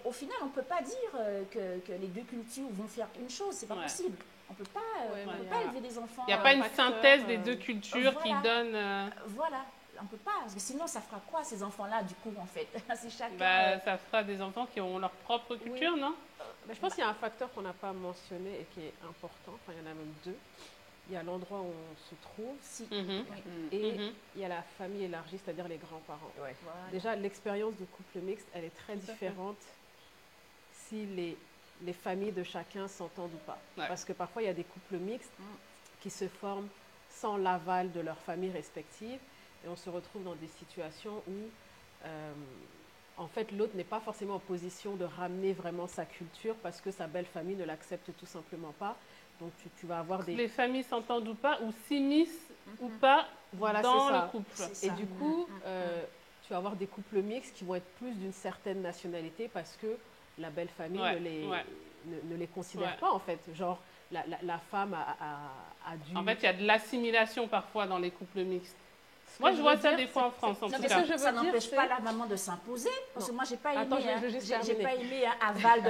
au final, on ne peut pas dire que les deux cultures vont faire une chose, c'est pas possible. On ne peut pas élever des enfants... Il n'y a pas une synthèse des deux cultures qui donne... Voilà, on ne peut pas, parce que sinon, ça fera quoi ces enfants-là, du coup, en fait? Si chacun... Ça fera des enfants qui ont leur propre culture, non? Je pense qu'il y a un facteur qu'on n'a pas mentionné et qui est important, enfin, il y en a même deux. Il y a l'endroit où on se trouve et il y a la famille élargie, c'est-à-dire les grands-parents. Ouais. Voilà. Déjà, l'expérience de couple mixte, elle est très différente si les familles de chacun s'entendent ou pas. Ouais. Parce que parfois, il y a des couples mixtes qui se forment sans l'aval de leurs familles respectives et on se retrouve dans des situations où, en fait, l'autre n'est pas forcément en position de ramener vraiment sa culture parce que sa belle famille ne l'accepte tout simplement pas. Donc, tu vas avoir des... Les familles s'entendent ou pas, ou s'immiscent ou pas dans le couple. Et du coup, tu vas avoir des couples mixtes qui vont être plus d'une certaine nationalité parce que la belle famille ne les considère pas, en fait. Genre, la femme a dû... En fait, il y a de l'assimilation parfois dans les couples mixtes. Moi, je vois ça des fois en France, en tout cas. Ça n'empêche pas la maman de s'imposer. Parce que moi, je n'ai pas aimé aval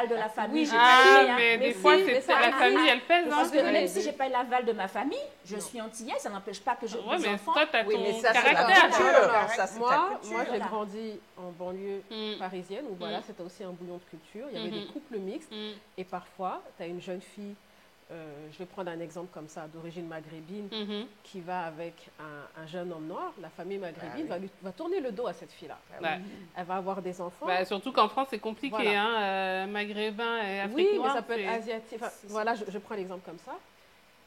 de la famille. Oui, mais des fois, la famille, elle pèse. Parce que même si je n'ai pas eu l'aval de ma famille, je suis antillaise, ça n'empêche pas que je... Oui, mais toi, tu as ton caractère. Moi, j'ai grandi en banlieue parisienne, où voilà, c'était aussi un bouillon de culture. Il y avait des couples mixtes. Et parfois, tu as une jeune fille... je vais prendre un exemple comme ça, d'origine maghrébine, qui va avec un jeune homme noir. La famille maghrébine va tourner le dos à cette fille-là. Elle va avoir des enfants. Surtout qu'en France, c'est compliqué, maghrébin et africain. Oui, mais ça peut être asiatique. Enfin, voilà, je prends l'exemple comme ça.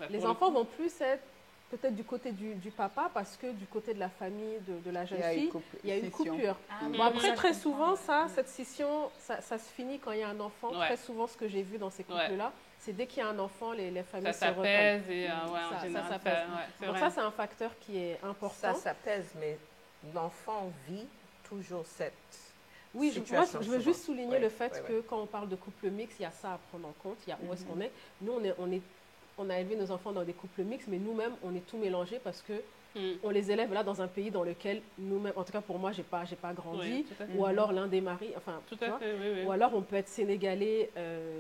Les enfants vont plus être peut-être du côté du papa, parce que du côté de la famille de la jeune fille, il y a une coupure. Bon, après, très souvent, cette scission, ça se finit quand il y a un enfant. Très souvent, ce que j'ai vu dans ces couples-là, c'est dès qu'il y a un enfant, les familles se reprennent. Ça s'apaise. Donc ça, c'est un facteur qui est important. Ça s'apaise, mais l'enfant vit toujours cette moi, je veux juste souligner le fait que quand on parle de couple mixte, il y a ça à prendre en compte. Il y a où est-ce qu'on est. Nous, on a élevé nos enfants dans des couples mixtes, mais nous-mêmes, on est tout mélangé parce que on les élève là dans un pays dans lequel nous-mêmes, en tout cas pour moi, j'ai pas grandi, ou alors l'un des maris, enfin, ou alors on peut être sénégalais,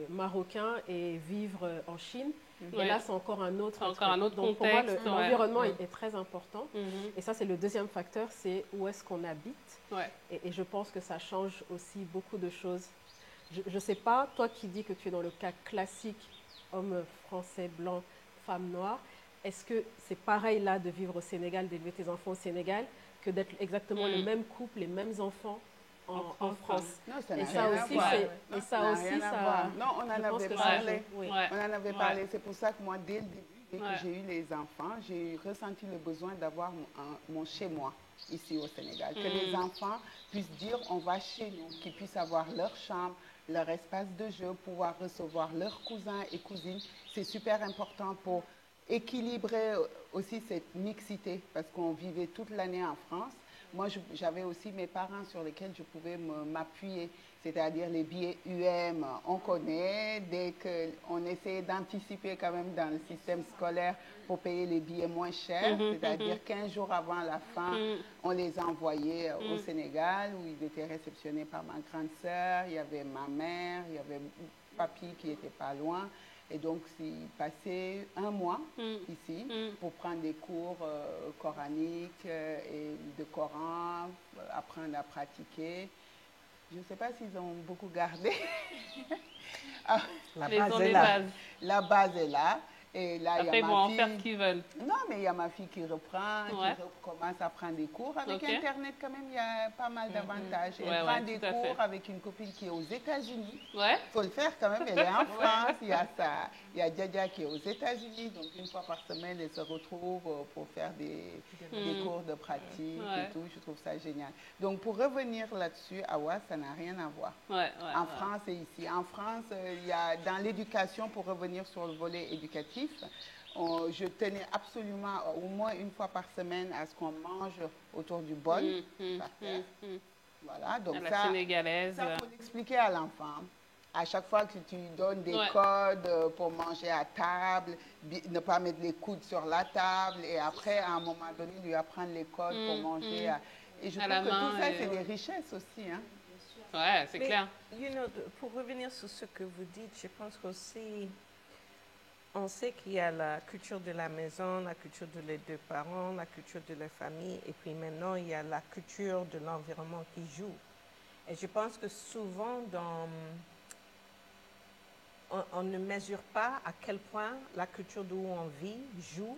marocain et vivre en Chine. Et là, c'est encore un autre contexte. Donc pour moi, l'environnement est très important. Et ça, c'est le deuxième facteur, c'est où est-ce qu'on habite. Et je pense que ça change aussi beaucoup de choses. Je ne sais pas, toi qui dis que tu es dans le cas classique, homme français, blanc, femme noire, est-ce que c'est pareil là de vivre au Sénégal, d'élever tes enfants au Sénégal, que d'être exactement le même couple, les mêmes enfants en France? Non, ça n'a rien à voir. Non, on en avait parlé. On en avait parlé. C'est pour ça que moi, dès le début, dès que j'ai eu les enfants, j'ai ressenti le besoin d'avoir mon chez-moi ici au Sénégal. Que les enfants puissent dire on va chez nous, qu'ils puissent avoir leur chambre, leur espace de jeu, pouvoir recevoir leurs cousins et cousines. C'est super important pour équilibrer aussi cette mixité, parce qu'on vivait toute l'année en France. Moi, j'avais aussi mes parents sur lesquels je pouvais m'appuyer, c'est-à-dire les billets UM, on connaît, dès qu'on essayait d'anticiper quand même dans le système scolaire pour payer les billets moins chers, c'est-à-dire 15 jours avant la fin, on les envoyait au Sénégal, où ils étaient réceptionnés par ma grande sœur, il y avait ma mère, il y avait papy qui n'était pas loin. Et donc, ils passaient un mois ici pour prendre des cours coraniques et de Coran, apprendre à pratiquer. Je ne sais pas s'ils ont beaucoup gardé. La base est là. La base est là. Et là, après, ils vont en faire ce qu'ils veulent. Non, mais il y a ma fille qui reprend, qui commence à prendre des cours. Avec Internet, quand même, il y a pas mal d'avantages. Elle prend des cours avec une copine qui est aux États-Unis. Il faut le faire quand même, elle est en France. Il y a Djadia qui est aux États-Unis. Donc, une fois par semaine, elle se retrouve pour faire des cours de pratique et tout. Je trouve ça génial. Donc, pour revenir là-dessus, Awa, ça n'a rien à voir. En France et ici. En France, il y a dans l'éducation, pour revenir sur le volet éducatif, je tenais absolument au moins une fois par semaine à ce qu'on mange autour du bol. Voilà, donc la sénégalaise. Ça, faut l'expliquer à l'enfant. À chaque fois que tu lui donnes des codes pour manger à table, ne pas mettre les coudes sur la table et après, à un moment donné, lui apprendre les codes pour manger. Et je trouve que tout ça, c'est des richesses aussi. Hein. Ouais, c'est clair. Pour revenir sur ce que vous dites, je pense qu'aussi, on sait qu'il y a la culture de la maison, la culture de les deux parents, la culture de la famille, et puis maintenant, il y a la culture de l'environnement qui joue. Et je pense que souvent, on ne mesure pas à quel point la culture d'où on vit joue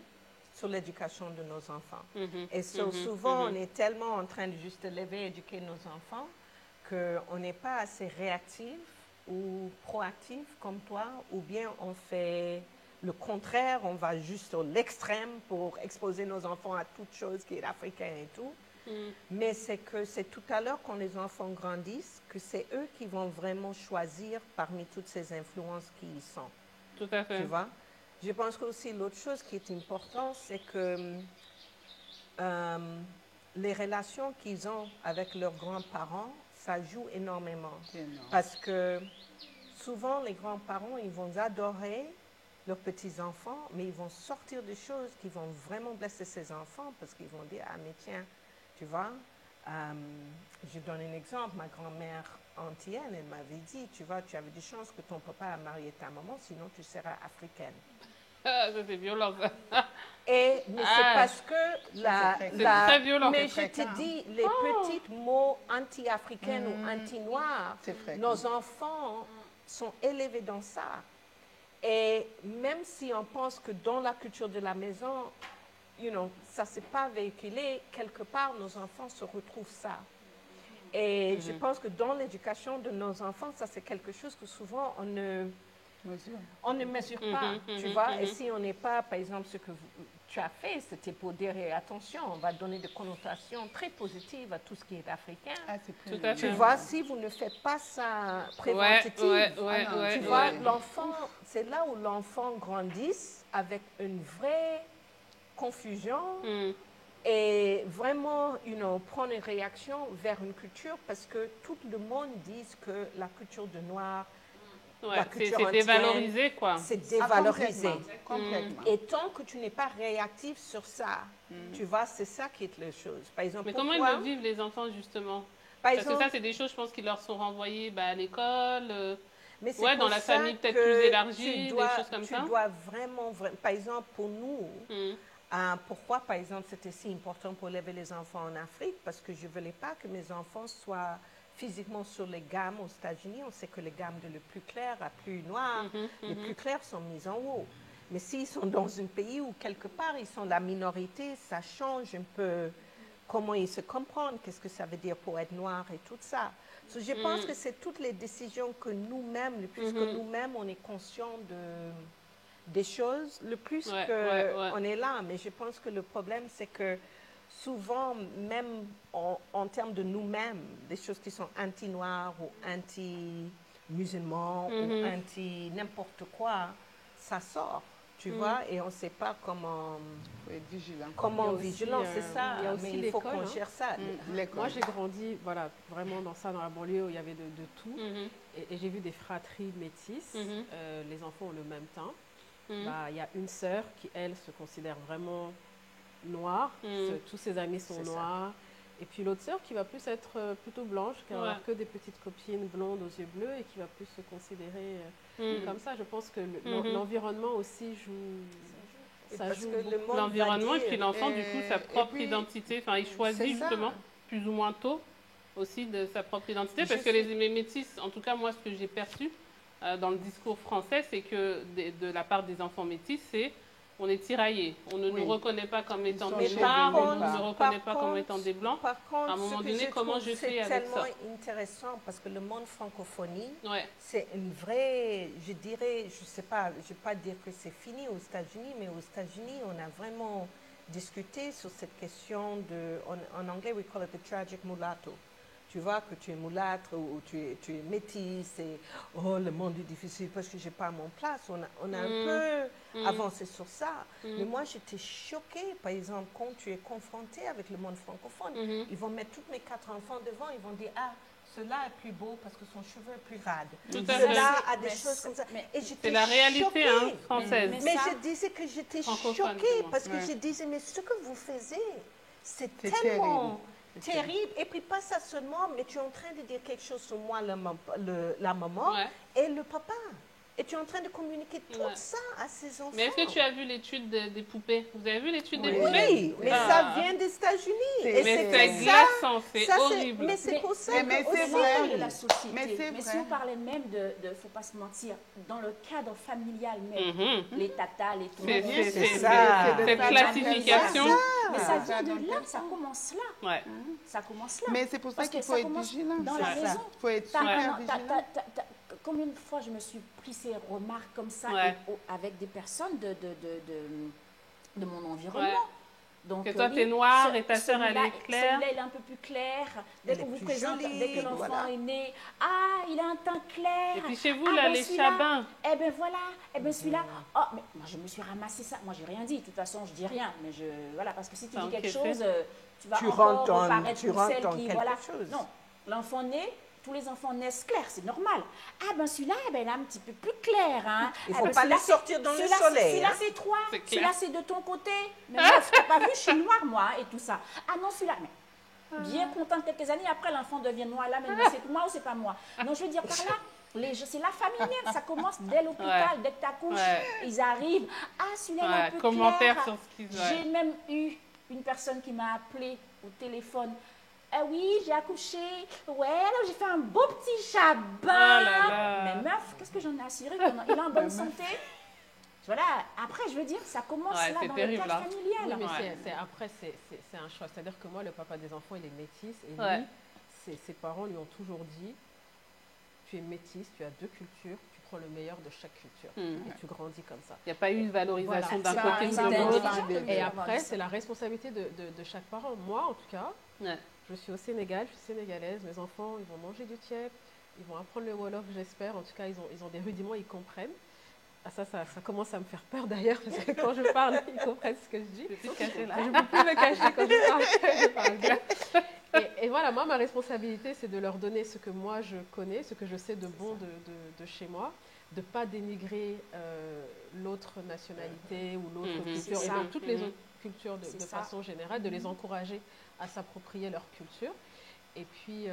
sur l'éducation de nos enfants. Et souvent, on est tellement en train de juste lever et éduquer nos enfants qu'on n'est pas assez réactif ou proactif comme toi, ou bien on fait le contraire, on va juste sur l'extrême pour exposer nos enfants à toute chose qui est africaine et tout. Mais c'est tout à l'heure quand les enfants grandissent que c'est eux qui vont vraiment choisir parmi toutes ces influences qui y sont. Tout à fait. Tu vois? Je pense qu'aussi l'autre chose qui est importante, c'est que les relations qu'ils ont avec leurs grands-parents, ça joue énormément. Parce que souvent, les grands-parents, ils vont adorer leurs petits-enfants, mais ils vont sortir des choses qui vont vraiment blesser ces enfants parce qu'ils vont dire, ah mais tiens, tu vois, je donne un exemple, ma grand-mère antillaine, elle m'avait dit, tu vois, tu avais des chances que ton papa a marié ta maman, sinon tu seras africaine. Ça c'est violent ça. Mais c'est parce que c'est très violent. Mais je te dis, les petits mots anti-africains ou anti-noirs, nos enfants sont élevés dans ça. Et même si on pense que dans la culture de la maison, ça ne s'est pas véhiculé, quelque part, nos enfants se retrouvent ça. Et je pense que dans l'éducation de nos enfants, ça c'est quelque chose que souvent on ne mesure pas, tu vois. Et si on n'est pas, par exemple, ce que tu as fait, c'était pour dire, attention, on va donner des connotations très positives à tout ce qui est africain. Tu vois, si vous ne faites pas ça préventif, tu vois, l'enfant, c'est là où l'enfant grandit avec une vraie confusion et vraiment, prendre une réaction vers une culture parce que tout le monde dit que la culture de noir, c'est dévalorisé, quoi. C'est dévalorisé. Complètement. Et tant que tu n'es pas réactif sur ça, tu vois, c'est ça qui est la chose. Par exemple, mais comment ils le vivent, les enfants, justement? Parce que ça, c'est des choses, je pense, qui leur sont renvoyées à l'école, dans la famille peut-être plus élargie, des choses comme ça. Tu dois vraiment, par exemple, pour nous, pourquoi, par exemple, c'était si important pour élever les enfants en Afrique? Parce que je ne voulais pas que mes enfants soient physiquement sur les gammes aux États-Unis. On sait que les gammes de le plus clair à plus noir, les plus clairs sont mises en haut. Mais s'ils sont dans un pays où quelque part ils sont la minorité, ça change un peu comment ils se comprennent, qu'est-ce que ça veut dire pour être noir et tout ça. Je pense que c'est toutes les décisions que nous-mêmes, le plus que nous-mêmes, on est conscient des choses, le plus qu'on est là. Mais je pense que le problème, c'est que souvent, même en termes de nous-mêmes, des choses qui sont anti-noirs ou anti-musulmans ou anti-n'importe quoi, ça sort, tu vois, et on ne sait pas comment... vigilant, c'est ça, mais il faut qu'on gère ça. Moi, j'ai grandi, vraiment dans ça, dans la banlieue où il y avait de tout, et j'ai vu des fratries métisses, les enfants ont le même teint. Il y a une sœur qui, elle, se considère vraiment noire, tous ses amis sont noirs, et puis l'autre sœur qui va plus être plutôt blanche, qui va avoir que des petites copines blondes aux yeux bleus et qui va plus se considérer comme ça. Je pense que l'environnement aussi joue, ça joue beaucoup. L'environnement et puis l'enfant, du coup, sa propre identité, il choisit justement plus ou moins tôt aussi de sa propre identité, parce que les métis, en tout cas moi, ce que j'ai perçu dans le discours français, c'est que de la part des enfants métis, on est tiraillé. On ne nous reconnaît pas comme étant des noirs, on ne nous reconnaît pas comme étant des blancs. Par contre, à un moment donné, comment je fais avec ça? C'est tellement intéressant parce que le monde francophonie, c'est une vraie, je dirais, je ne sais pas, je ne vais pas dire que c'est fini aux États-Unis, mais aux États-Unis, on a vraiment discuté sur cette question en anglais, we call it the tragic mulatto. tu vois, que tu es mulâtre ou tu es métisse et oh, le monde est difficile parce que je n'ai pas mon place. On a un peu avancé sur ça. Mais moi, j'étais choquée, par exemple, quand tu es confronté avec le monde francophone. Ils vont mettre tous mes 4 enfants devant, ils vont dire, ah, cela est plus beau parce que son cheveu est plus rade. Cela a des choses comme ça. C'est la réalité française. Mais je disais que j'étais choquée parce que je disais, mais ce que vous faisiez, c'est tellement terrible. Et puis pas ça seulement, mais tu es en train de dire quelque chose sur moi, la maman et le papa. Et tu es en train de communiquer tout ça à ses enfants. Mais est-ce que tu as vu l'étude des poupées? Vous avez vu l'étude des poupées? Oui, mais ça vient des États-Unis. Mais c'est glaçant, c'est horrible. Mais c'est pour ça mais que c'est vrai de la société. Mais si on parlait même de faut pas se mentir, dans le cadre familial même, les tatas, les tours, c'est ça. Cette classification. Mais ça vient de là, ça commence là. Ouais. Ça commence là. Mais c'est pour ça qu'il faut être vigilant. Dans la maison. Il faut être super vigilant. Combien de fois je me suis pris ces remarques comme ça avec des personnes de mon environnement. Donc, que toi, tu es noire et ta soeur, elle est claire. Celui-là, il est un peu plus clair. Dès qu'on vous présente, dès que l'enfant est né, ah, il a un teint clair. Et puis chez vous, là, les chabins. Eh bien, voilà. Eh bien, celui-là, oh, mais moi, je me suis ramassé ça. Moi, j'ai rien dit. De toute façon, je dis rien. Mais voilà, parce que si tu dis quelque chose, tu vas encore reparaître pour celle qui, voilà. Non, l'enfant né, tous les enfants naissent clairs, c'est normal. Ah ben celui-là, il est un petit peu plus clair. Hein. Il ne faut pas les sortir dans le soleil. Celui-là, c'est toi. Celui-là, c'est de ton côté. Mais moi, tu n'as pas vu, je suis noire, moi, et tout ça. Ah non, celui-là, mais bien content, quelques années après, l'enfant devient noir. Là, mais c'est moi ou c'est pas moi. Non, je veux dire par là, c'est la famille même. Ça commence dès l'hôpital, dès que tu accouches. Ils arrivent. Ah, celui-là, il est un peu commentaire clair. Sur ce qu'ils J'ai même eu une personne qui m'a appelé au téléphone. Ah oui, j'ai accouché. Ouais, alors j'ai fait un beau petit chabin. Oh là là. Mais meuf, qu'est-ce que j'en ai assuré? Il est en bonne santé. Voilà, après, je veux dire, ça commence là dans terrible, le cadre familial. Oui, mais après, c'est un choix. C'est-à-dire que moi, le papa des enfants, il est métis. Et lui, ses parents lui ont toujours dit, tu es métis, tu as 2 cultures, tu prends le meilleur de chaque culture. Et tu grandis comme ça. Il n'y a pas eu une valorisation d'un côté ou de l'autre. Et après, c'est la responsabilité de chaque parent. Moi, en tout cas, je suis au Sénégal, je suis sénégalaise. Mes enfants, ils vont manger du tiep, ils vont apprendre le Wolof, j'espère. En tout cas, ils ont des rudiments, ils comprennent. Ah, ça commence à me faire peur d'ailleurs, parce que quand je parle, ils comprennent ce que je dis. Je ne peux plus me cacher quand je parle bien. Et voilà, moi, ma responsabilité, c'est de leur donner ce que moi, je connais, ce que je sais de bon de chez moi, de ne pas dénigrer l'autre nationalité ou l'autre culture, et donc toutes les autres cultures de façon générale, de les encourager à s'approprier leur culture. Et puis,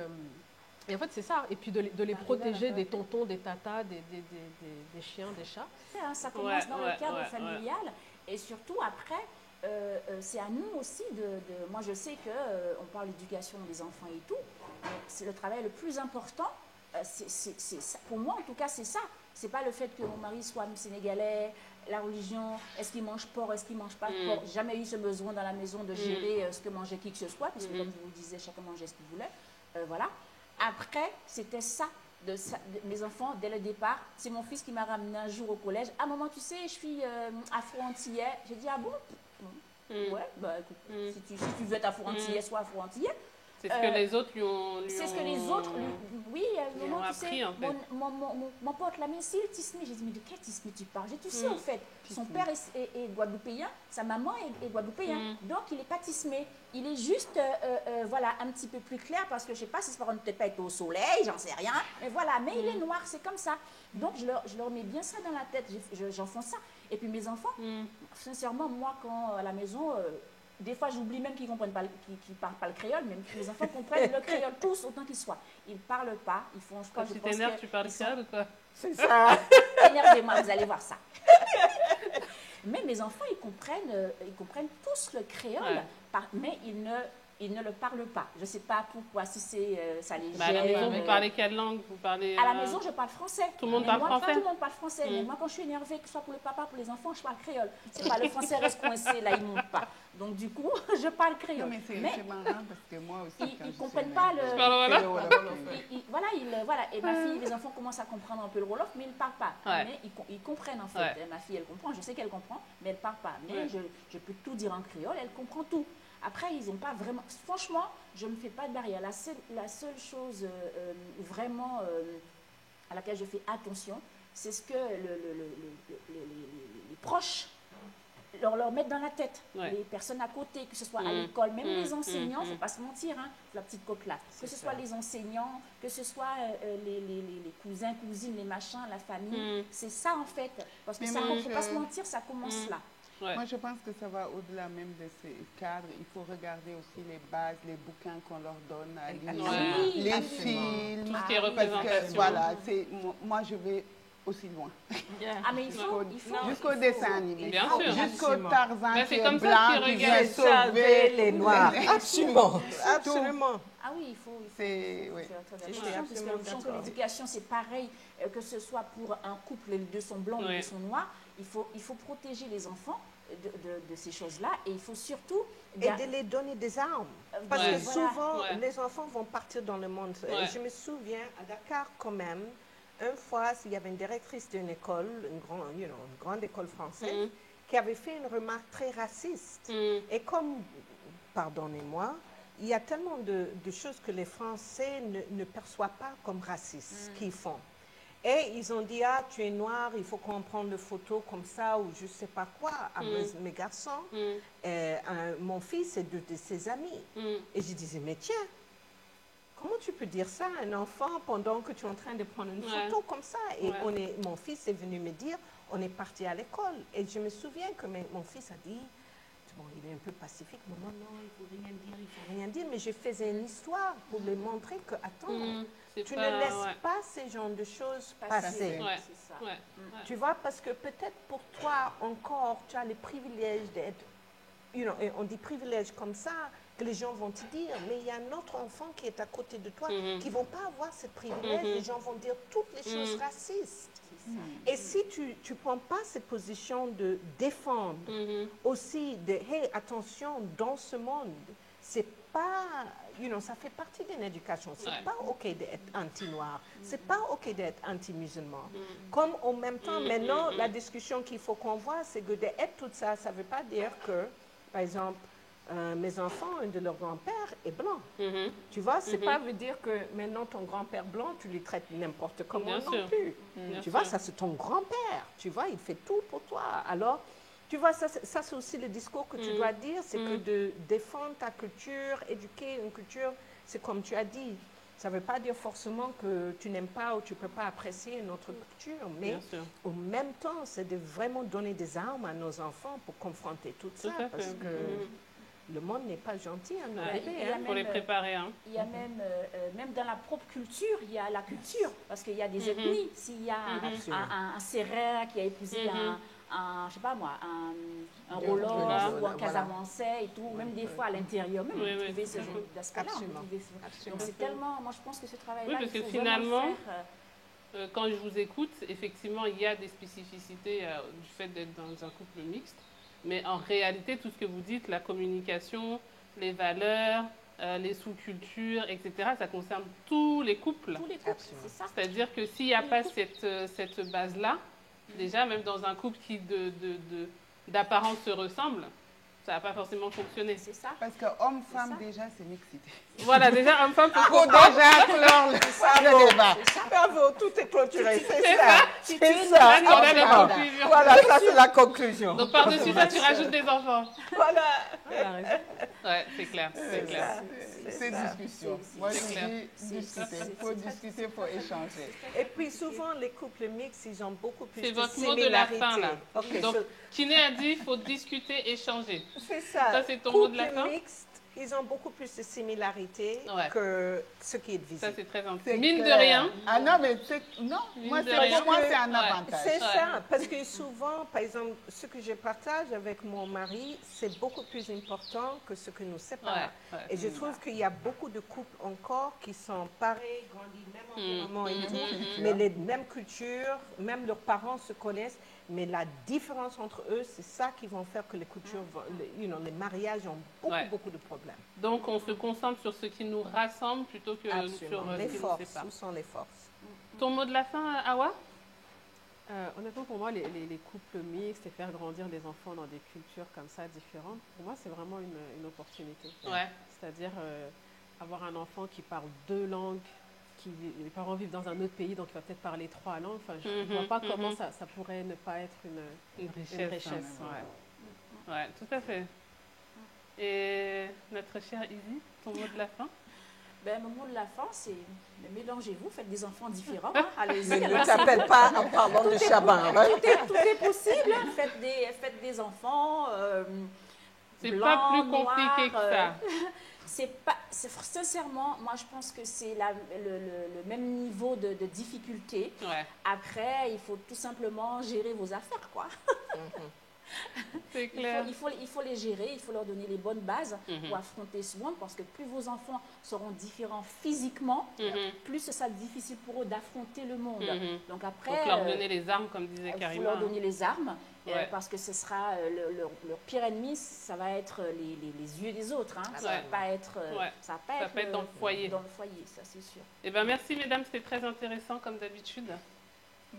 et en fait, c'est ça. Et puis de les protéger des tontons, des tatas, des chiens, des chats. Ça commence dans le cadre familial. Et surtout, après, c'est à nous aussi moi, je sais qu'on parle d'éducation des enfants et tout, mais c'est le travail le plus important. Pour moi, en tout cas, c'est ça. C'est pas le fait que mon mari soit sénégalais, la religion, est-ce qu'il mange porc, est-ce qu'il mange pas de porc. J'ai jamais eu ce besoin dans la maison de gérer ce que mangeait qui que ce soit, parce que comme je vous disais, chacun mangeait ce qu'il voulait. Voilà. Après, c'était ça, mes enfants, dès le départ. C'est mon fils qui m'a ramené un jour au collège. Ah, maman, tu sais, je suis afro-antillais. J'ai dit, ah bon? Ouais, bah écoute, si tu veux être afro-antillais, sois afro-antillais. C'est ce que les autres lui ont... C'est ce que les autres, oui, maman, tu sais, en fait. mon pote, la Messie, Tismé, j'ai dit, mais de quel Tismé tu parles? J'ai tout sais, en fait, son père est guadeloupéen, sa maman est guadeloupéen, donc il n'est pas Tismé. Il est juste, voilà, un petit peu plus clair, parce que je ne sais pas si ses parents ne peut-être pas été au soleil, j'en sais rien, mais voilà, mais il est noir, c'est comme ça. Donc je leur mets bien ça dans la tête, j'enfonce ça. Et puis mes enfants, sincèrement, moi, quand à la maison... des fois, j'oublie même qu'ils ne comprennent pas, qu'ils parlent pas le créole, même les enfants comprennent le créole tous autant qu'ils soient. Ils ne parlent pas, ils font... Quand tu t'énerves, tu parles créole ou quoi? C'est ça. Énervez-moi, vous allez voir ça. Mais mes enfants, ils comprennent tous le créole, mais ils ne le parlent pas. Je ne sais pas pourquoi, si ça les gêne. À la maison, vous parlez quelle langue? À la maison, je parle français. Tout le monde parle français? Tout le monde parle français. Mais moi, quand je suis énervée, que ce soit pour le papa, pour les enfants, je parle créole. C'est pas le français reste coincé, là, il ne monte pas. Donc, du coup, je parle créole. Non, mais c'est marrant parce que moi aussi, ils ne comprennent pas le... Voilà. Et ma fille, les enfants commencent à comprendre un peu le Wolof, mais ils ne parlent pas. Mais ils comprennent, en fait. Ma fille, elle comprend. Je sais qu'elle comprend, mais elle ne parle pas. Mais je peux tout dire en créole, elle comprend tout. Après, ils n'ont pas vraiment... Franchement, je ne me fais pas de barrière. La seule chose vraiment à laquelle je fais attention, c'est ce que les proches leur mettent dans la tête. Les personnes à côté, que ce soit à l'école, même les enseignants, il ne faut pas se mentir, hein, la petite coque là. Que ce soit les enseignants, que ce soit les cousins, cousines, les machins, la famille. C'est ça en fait. Parce que ça, il ne faut pas se mentir, ça commence là. Moi, je pense que ça va au-delà même de ces cadres. Il faut regarder aussi les bases, les bouquins qu'on leur donne à lire, les films. Tout ce qui est représentation. Voilà, moi, je vais aussi loin. Ah, mais il faut jusqu'au dessin animé. Bien sûr. Jusqu'au Tarzan qui est blanc, qui vient sauver les Noirs. Absolument. Absolument. Ah oui, il faut absolument. L'éducation, c'est pareil, que ce soit pour un couple, les deux sont blancs, les deux sont noirs. Il faut protéger les enfants de ces choses-là et il faut surtout... Et de les donner des armes. Parce que souvent, les enfants vont partir dans le monde. Je me souviens, à Dakar quand même, une fois, il y avait une directrice d'une école, une grande école française, qui avait fait une remarque très raciste. Et comme, pardonnez-moi, il y a tellement de choses que les Français ne perçoivent pas comme racistes qu'ils font. Et ils ont dit, ah, tu es noir, il faut qu'on prenne des photos comme ça, ou je ne sais pas quoi, à mes garçons. Mon fils est de ses amis. Et je disais, mais tiens, comment tu peux dire ça à un enfant pendant que tu es en train de prendre une photo comme ça? Et mon fils est venu me dire, on est parti à l'école. Et je me souviens que mon fils a dit, bon, il est un peu pacifique, non, il ne faut rien dire, mais je faisais une histoire pour lui montrer que, attends, tu ne laisses pas ces genres de choses passer. Tu vois, parce que peut-être pour toi encore, tu as le privilège d'être, on dit privilège comme ça, que les gens vont te dire, mais il y a un autre enfant qui est à côté de toi qui ne vont pas avoir ce privilège. Les gens vont dire toutes les choses racistes. Et si tu ne prends pas cette position de défendre, aussi de, hey, attention, dans ce monde, c'est pas, ça fait partie d'une éducation. C'est pas OK d'être anti-noir. C'est pas OK d'être anti-musulman. Comme en même temps, maintenant, la discussion qu'il faut qu'on voit, c'est que d'être tout ça, ça ne veut pas dire que, par exemple, mes enfants, un de leurs grands-pères est blanc. Tu vois, c'est pas veut dire que maintenant ton grand-père blanc, tu lui traites n'importe comment non plus. Tu vois, ça c'est ton grand-père. Tu vois, il fait tout pour toi. Alors, tu vois, ça c'est aussi le discours que tu dois dire, c'est que de défendre ta culture, éduquer une culture, c'est comme tu as dit. Ça ne veut pas dire forcément que tu n'aimes pas ou tu ne peux pas apprécier notre culture, mais en même temps, c'est de vraiment donner des armes à nos enfants pour confronter tout ça, parce que le monde n'est pas gentil à nos bébés. Pour les préparer. Il y a même dans la propre culture, il y a la culture, parce qu'il y a des ethnies. S'il y a un Sérère qui a épousé je sais pas moi, un Wolof ou un Casamançais et tout, même des fois à l'intérieur, même vous trouvez ce genre d'aspect-là. Donc c'est tellement, moi je pense que ce travail-là, parce que finalement, quand je vous écoute, effectivement, il y a des spécificités du fait d'être dans un couple mixte, mais en réalité, tout ce que vous dites, la communication, les valeurs, les sous-cultures, etc., ça concerne tous les couples. Tous les couples, c'est ça. C'est-à-dire que s'il n'y a pas cette base-là, déjà, même dans un couple qui d'apparence se ressemble, ça va pas forcément fonctionner. C'est ça. Parce que homme-femme, déjà, c'est mixité. Voilà, déjà, homme-femme, il faut déjà clore le débat. Bravo, tout est clôturé. C'est ça. C'est ça. Voilà, ça, c'est la conclusion. Donc, par-dessus ça, tu rajoutes des enfants. Voilà. Ouais, c'est clair. C'est clair. C'est discussion. Moi, je dis discuter. Il faut discuter, il faut échanger. Et puis, souvent, les couples mixtes, ils ont beaucoup plus de similarités. C'est votre mot de la fin, là. Okay, donc, Kiné a dit il faut discuter, échanger. C'est ça. Ça, c'est ton mot de la fin. Mixte, ils ont beaucoup plus de similarités que ce qui est visible. Ça, c'est très important. Mine de rien. Ah non, mais non, moi, pour moi, c'est un avantage. C'est ça, parce que souvent, par exemple, ce que je partage avec mon mari, c'est beaucoup plus important que ce que nous sépare. Et je trouve qu'il y a beaucoup de couples encore qui sont pareils, grandis même environnement et tout, mais les mêmes cultures, même leurs parents se connaissent. Mais la différence entre eux, c'est ça qui va faire que les cultures, les mariages ont beaucoup de problèmes. Donc, on se concentre sur ce qui nous rassemble plutôt que sur les ce qui forces. nous sépare. Où sont les forces? Ton mot de la fin, Awa? Honnêtement, pour moi, les couples mixtes et faire grandir des enfants dans des cultures comme ça différentes, pour moi, c'est vraiment une opportunité. Ouais. C'est-à-dire avoir un enfant qui parle 2 langues, les parents vivent dans un autre pays, donc il va peut-être parler 3 langues. Enfin, je ne vois pas comment ça pourrait ne pas être une richesse. Ouais, tout à fait. Et notre chère Izzy, ton mot de la fin? Ben, mon mot de la fin, c'est mélangez-vous, faites des enfants différents. Hein, allez-y. Ne t'appelle pas en parlant de Chaban. Tout est possible. Hein, faites des enfants. C'est pas plus compliqué que ça. Sincèrement, moi je pense que c'est le même niveau de difficulté. Ouais. Après, il faut tout simplement gérer vos affaires, quoi. C'est clair. Il faut les gérer, il faut leur donner les bonnes bases pour affronter ce monde, parce que plus vos enfants seront différents physiquement, plus ce sera difficile pour eux d'affronter le monde. Donc après, faut leur donner les armes, comme disait Karima. Il faut leur donner les armes, parce que ce sera leur pire ennemi, ça va être les yeux des autres. Hein. Ça va pas être, ça va pas être dans le foyer. Dans le foyer, ça c'est sûr. Eh ben merci mesdames, c'était très intéressant comme d'habitude.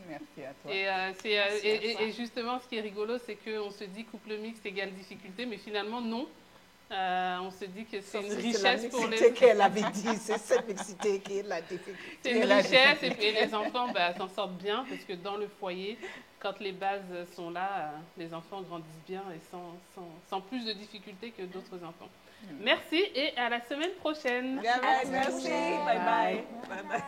Merci à toi. Et justement, ce qui est rigolo, c'est qu'on se dit couple mixte égale difficulté, mais finalement, non. On se dit que c'est une richesse pour les... C'est qu'elle avait dit, c'est cette mixité qui est la difficulté. C'est une richesse et les enfants s'en sortent bien parce que dans le foyer, quand les bases sont là, les enfants grandissent bien et sans plus de difficultés que d'autres enfants. Merci et à la semaine prochaine. Merci. Bye bye. Bye bye.